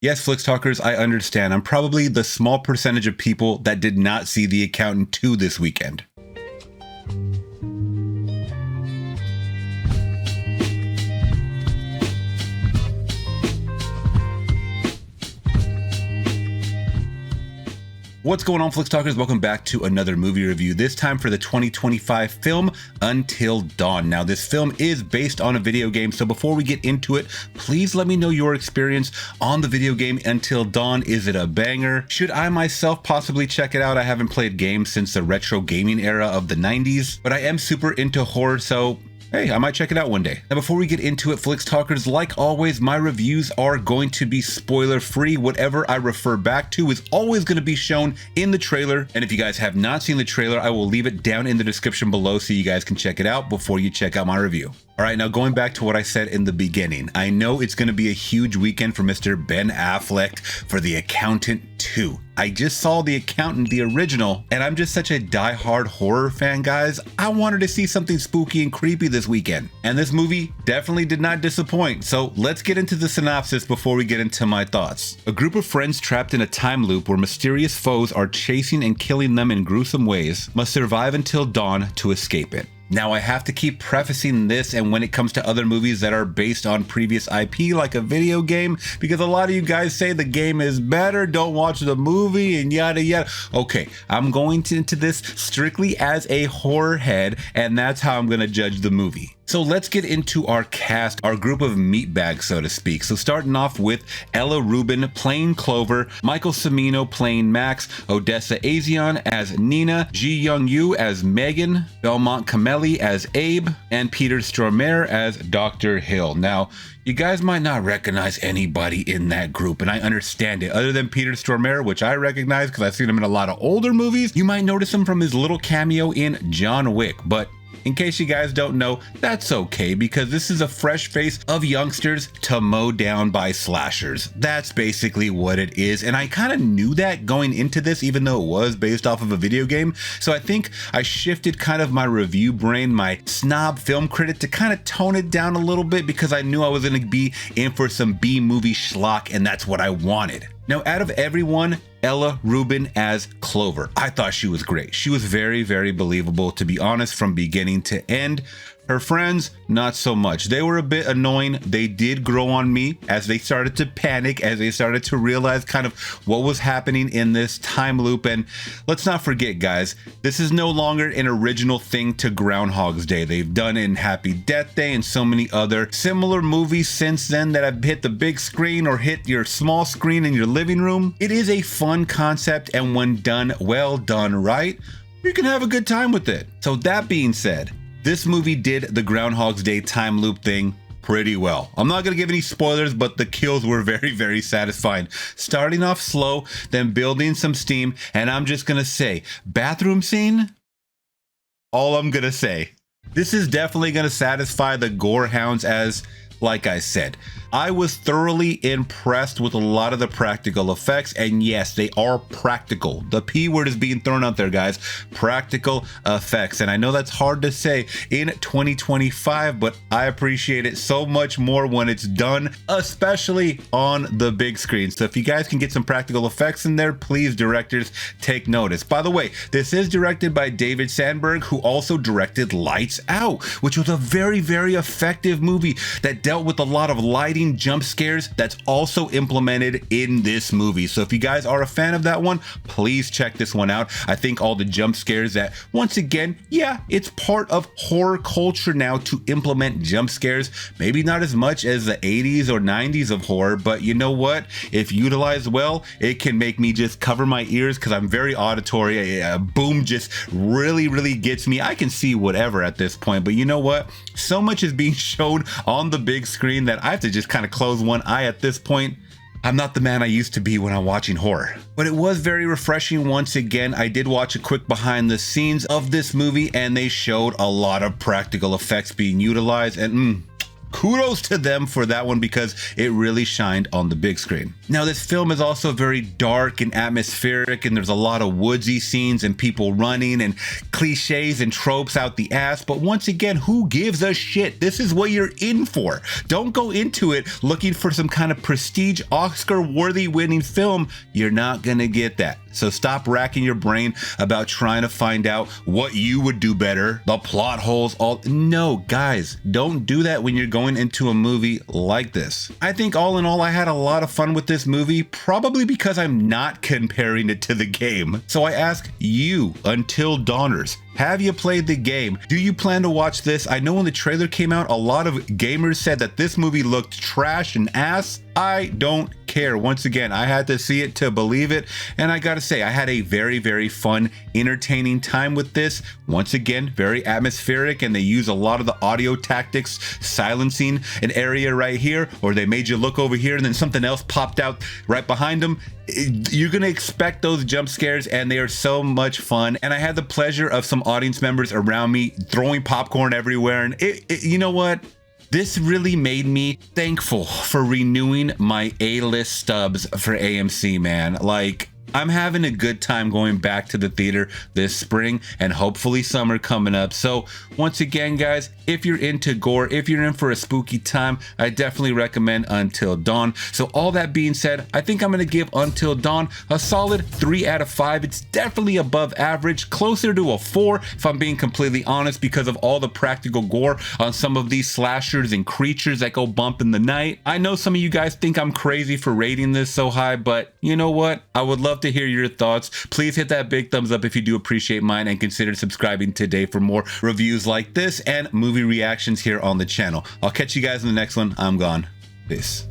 Yes, Flix Talkers, I understand. I'm probably the small percentage of people that did not see The Accountant 2 this weekend. What's going on, Flix Talkers? Welcome back to another movie review, this time for the 2025 film Until Dawn. Now, this film is based on a video game, so before we get into it, please let me know your experience on the video game Until Dawn. Is it a banger? Should I myself possibly check it out? I haven't played games since the retro gaming era of the 90s, but I am super into horror, so hey, I might check it out one day. Now, before we get into it, Flix Talkers, like always, my reviews are going to be spoiler free. Whatever I refer back to is always going to be shown in the trailer. And if you guys have not seen the trailer, I will leave it down in the description below so you guys can check it out before you check out my review. All right, now going back to what I said in the beginning, I know it's going to be a huge weekend for Mr. Ben Affleck for The Accountant 2. I just saw The Accountant, the original, and I'm just such a die-hard horror fan, guys. I wanted to see something spooky and creepy this weekend, and this movie definitely did not disappoint. So let's get into the synopsis before we get into my thoughts. A group of friends trapped in a time loop where mysterious foes are chasing and killing them in gruesome ways must survive until dawn to escape it. Now, I have to keep prefacing this, and when it comes to other movies that are based on previous IP, like a video game, because a lot of you guys say the game is better, don't watch the movie, and yada yada. Okay, I'm going into this strictly as a horror head, and that's how I'm going to judge the movie. So let's get into our cast, our group of meatbags, so to speak. So starting off with Ella Rubin playing Clover, Michael Cimino playing Max, Odessa Azion as Nina, Ji Young Yu as Megan, Belmont Camelli as Abe, and Peter Stormare as Dr. Hill. Now, you guys might not recognize anybody in that group, and I understand it. Other than Peter Stormare, which I recognize because I've seen him in a lot of older movies, you might notice him from his little cameo in John Wick, but in case you guys don't know, that's okay, because this is a fresh face of youngsters to mow down by slashers. That's basically what it is, and I kind of knew that going into this, even though it was based off of a video game. So I think I shifted kind of my review brain, my snob film critic, to kind of tone it down a little bit, because I knew I was going to be in for some B-movie schlock, and that's what I wanted. Now, out of everyone, Ella Rubin as Clover, I thought she was great. She was very, very believable, to be honest, from beginning to end. Her friends, not so much. They were a bit annoying. They did grow on me as they started to panic, as they started to realize kind of what was happening in this time loop. And let's not forget, guys, this is no longer an original thing to Groundhog's Day. They've done it in Happy Death Day and so many other similar movies since then that have hit the big screen or hit your small screen in your living room. It is a fun concept, and when done well, done right, you can have a good time with it. So that being said, this movie did the Groundhog's Day time loop thing pretty well. I'm not going to give any spoilers, but the kills were very, very satisfying. Starting off slow, then building some steam, and I'm just going to say, bathroom scene, all I'm going to say. This is definitely going to satisfy the gore hounds, as like I said, I was thoroughly impressed with a lot of the practical effects, and yes, they are practical. The P word is being thrown out there, guys. Practical effects. And I know that's hard to say in 2025, but I appreciate it so much more when it's done, especially on the big screen. So if you guys can get some practical effects in there, please, directors, take notice. By the way, this is directed by David Sandberg, who also directed Lights Out, which was a very, very effective movie that dealt with a lot of lighting jump scares that's also implemented in this movie. So if you guys are a fan of that one, please check this one out. I think all the jump scares that, once again, yeah, it's part of horror culture now to implement jump scares. Maybe not as much as the 80s or 90s of horror, but you know what? If utilized well, it can make me just cover my ears because I'm very auditory. A boom just really, really gets me. I can see whatever at this point, but you know what? So much is being shown on the big screen that I have to just kind of close one eye at this point. I'm not the man I used to be when I'm watching horror. But it was very refreshing once again. I did watch a quick behind the scenes of this movie, and they showed a lot of practical effects being utilized, and kudos to them for that one because it really shined on the big screen. Now, this film is also very dark and atmospheric, and there's a lot of woodsy scenes and people running and cliches and tropes out the ass. But once again, who gives a shit? This is what you're in for. Don't go into it looking for some kind of prestige Oscar-worthy winning film. You're not gonna get that. So stop racking your brain about trying to find out what you would do better, the plot holes, all. No, guys, don't do that when you're going into a movie like this. I think all in all, I had a lot of fun with this movie, probably because I'm not comparing it to the game. So I ask you, Until Dawners, have you played the game? Do you plan to watch this? I know when the trailer came out, a lot of gamers said that this movie looked trash and ass. I don't care. Once again, I had to see it to believe it. And I gotta say, I had a very, very fun, entertaining time with this. Once again, very atmospheric, and they use a lot of the audio tactics, silencing an area right here, or they made you look over here and then something else popped out right behind them. You're gonna expect those jump scares, and they are so much fun. And I had the pleasure of some audience members around me throwing popcorn everywhere. And you know what? This really made me thankful for renewing my A-list stubs for AMC, man. Like, I'm having a good time going back to the theater this spring and hopefully summer coming up. So once again, guys, if you're into gore, if you're in for a spooky time, I definitely recommend Until Dawn. So all that being said, I think I'm going to give Until Dawn a solid 3 out of 5. It's definitely above average, closer to a 4 if I'm being completely honest, because of all the practical gore on some of these slashers and creatures that go bump in the night. I know some of you guys think I'm crazy for rating this so high, but you know what? I would love to hear your thoughts. Please hit that big thumbs up if you do appreciate mine, and consider subscribing today for more reviews like this and movie reactions here on the channel. I'll catch you guys in the next one. I'm gone. Peace.